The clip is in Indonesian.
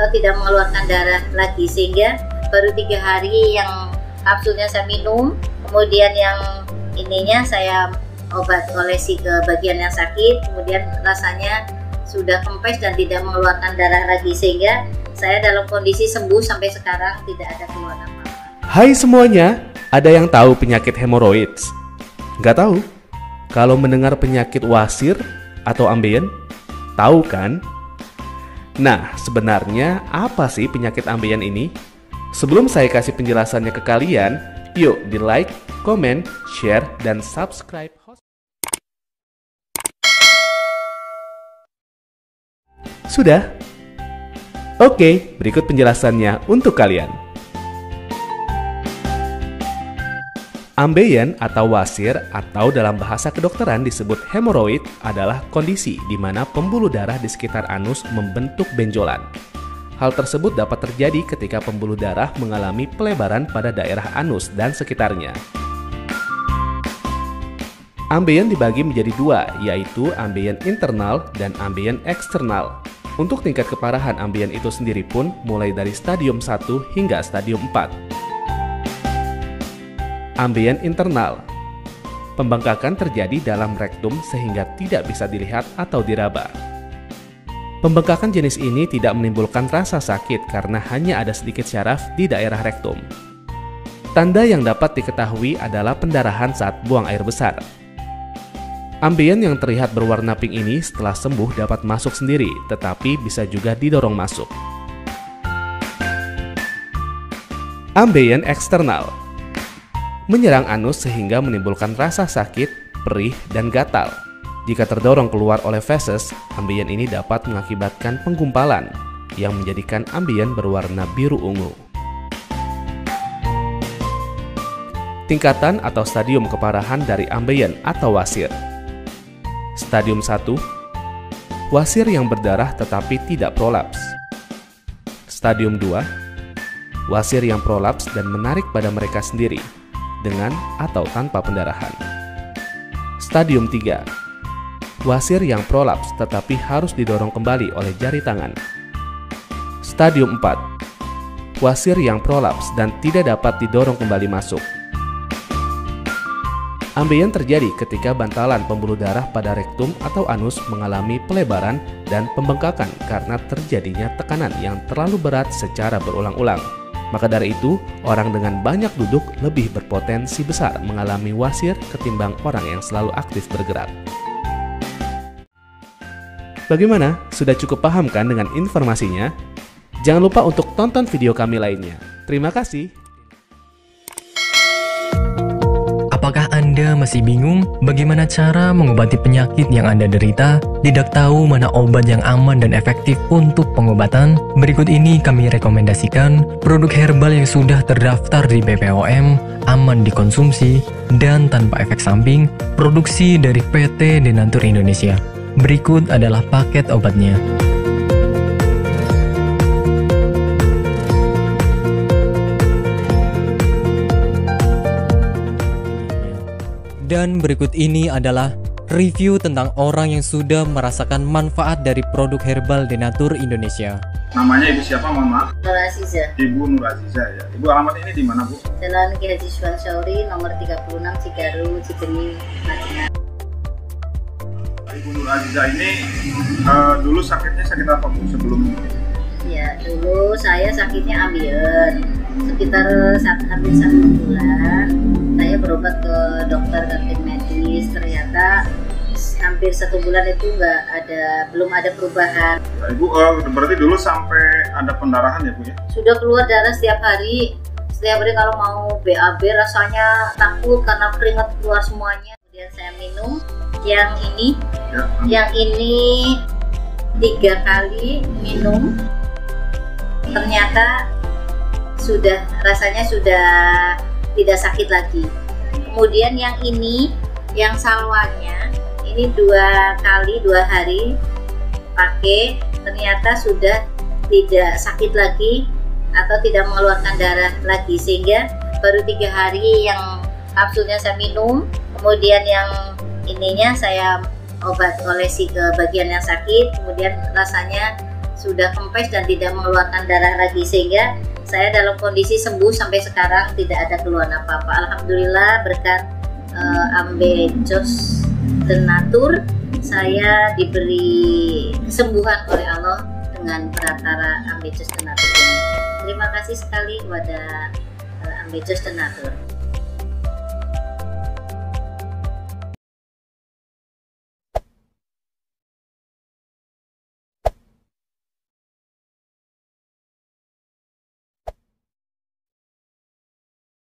atau tidak mengeluarkan darah lagi, sehingga baru 3 hari yang kapsulnya saya minum, kemudian yang ininya saya olesi ke bagian yang sakit, kemudian rasanya sudah kempes dan tidak mengeluarkan darah lagi, sehingga saya dalam kondisi sembuh sampai sekarang, tidak ada keluhan apa-apa. Hai semuanya, ada yang tahu penyakit hemoroids? Nggak tahu? Kalau mendengar penyakit wasir atau ambeien, tahu kan? Nah, sebenarnya apa sih penyakit ambeien ini? Sebelum saya kasih penjelasannya ke kalian, yuk di like, komen, share, dan subscribe. Sudah? Oke, berikut penjelasannya untuk kalian. Ambeien atau wasir atau dalam bahasa kedokteran disebut hemoroid adalah kondisi di mana pembuluh darah di sekitar anus membentuk benjolan. Hal tersebut dapat terjadi ketika pembuluh darah mengalami pelebaran pada daerah anus dan sekitarnya. Ambeien dibagi menjadi dua, yaitu ambeien internal dan ambeien eksternal. Untuk tingkat keparahan ambeien itu sendiri pun mulai dari stadium 1 hingga stadium 4. Ambeien internal. Pembengkakan terjadi dalam rektum sehingga tidak bisa dilihat atau diraba. Pembengkakan jenis ini tidak menimbulkan rasa sakit karena hanya ada sedikit syaraf di daerah rektum. Tanda yang dapat diketahui adalah pendarahan saat buang air besar. Ambeien yang terlihat berwarna pink ini setelah sembuh dapat masuk sendiri, tetapi bisa juga didorong masuk. Ambeien eksternal. Menyerang anus sehingga menimbulkan rasa sakit, perih, dan gatal. Jika terdorong keluar oleh feses, ambeien ini dapat mengakibatkan penggumpalan yang menjadikan ambeien berwarna biru ungu. Tingkatan atau stadium keparahan dari ambeien atau wasir. Stadium 1, wasir yang berdarah tetapi tidak prolaps. Stadium 2, wasir yang prolaps dan menarik pada mereka sendiri, dengan atau tanpa pendarahan. Stadium 3, wasir yang prolaps tetapi harus didorong kembali oleh jari tangan. Stadium 4, wasir yang prolaps dan tidak dapat didorong kembali masuk. Ambeien terjadi ketika bantalan pembuluh darah pada rektum atau anus mengalami pelebaran dan pembengkakan karena terjadinya tekanan yang terlalu berat secara berulang-ulang. Maka dari itu, orang dengan banyak duduk lebih berpotensi besar mengalami wasir ketimbang orang yang selalu aktif bergerak. Bagaimana? Sudah cukup paham kan dengan informasinya? Jangan lupa untuk tonton video kami lainnya. Terima kasih. Apakah Anda masih bingung bagaimana cara mengobati penyakit yang Anda derita? Tidak tahu mana obat yang aman dan efektif untuk pengobatan? Berikut ini kami rekomendasikan produk herbal yang sudah terdaftar di BPOM, aman dikonsumsi, dan tanpa efek samping, produksi dari PT Denatur Indonesia. Berikut adalah paket obatnya. Dan berikut ini adalah review tentang orang yang sudah merasakan manfaat dari produk herbal Denatur Indonesia. Namanya Ibu siapa, mohon maaf? Nur Aziza. Ibu Nur Aziza ya. Ibu alamat ini di mana, Bu? Jalan Ki Haji Syauri nomor 36 Cigaru, Cikini, Madinah. Ibu Nur Aziza ini dulu sakitnya sakit apa, Bu, sebelum ini? Ya, dulu saya sakitnya ambeien. Sekitar hampir 1 bulan saya berobat ke dokter kantin medis, ternyata hampir 1 bulan itu belum ada perubahan. Nah, Ibu berarti dulu sampai ada pendarahan ya, Bu ya? Sudah keluar darah setiap hari kalau mau BAB rasanya takut karena keringat keluar semuanya. Kemudian saya minum yang ini, yang ini 3 kali minum, ternyata rasanya sudah tidak sakit lagi. Kemudian yang ini, yang salwanya, ini 2 kali 2 hari pakai, ternyata sudah tidak sakit lagi atau tidak mengeluarkan darah lagi, sehingga baru 3 hari yang kapsulnya saya minum, kemudian yang ininya saya olesi ke bagian yang sakit, kemudian rasanya sudah kempes dan tidak mengeluarkan darah lagi, sehingga saya dalam kondisi sembuh sampai sekarang, tidak ada keluhan apa-apa. Alhamdulillah berkat Ambejos Tenatur saya diberi kesembuhan oleh Allah dengan perantara Ambejos Tenatur ini. Terima kasih sekali kepada Ambejos Tenatur.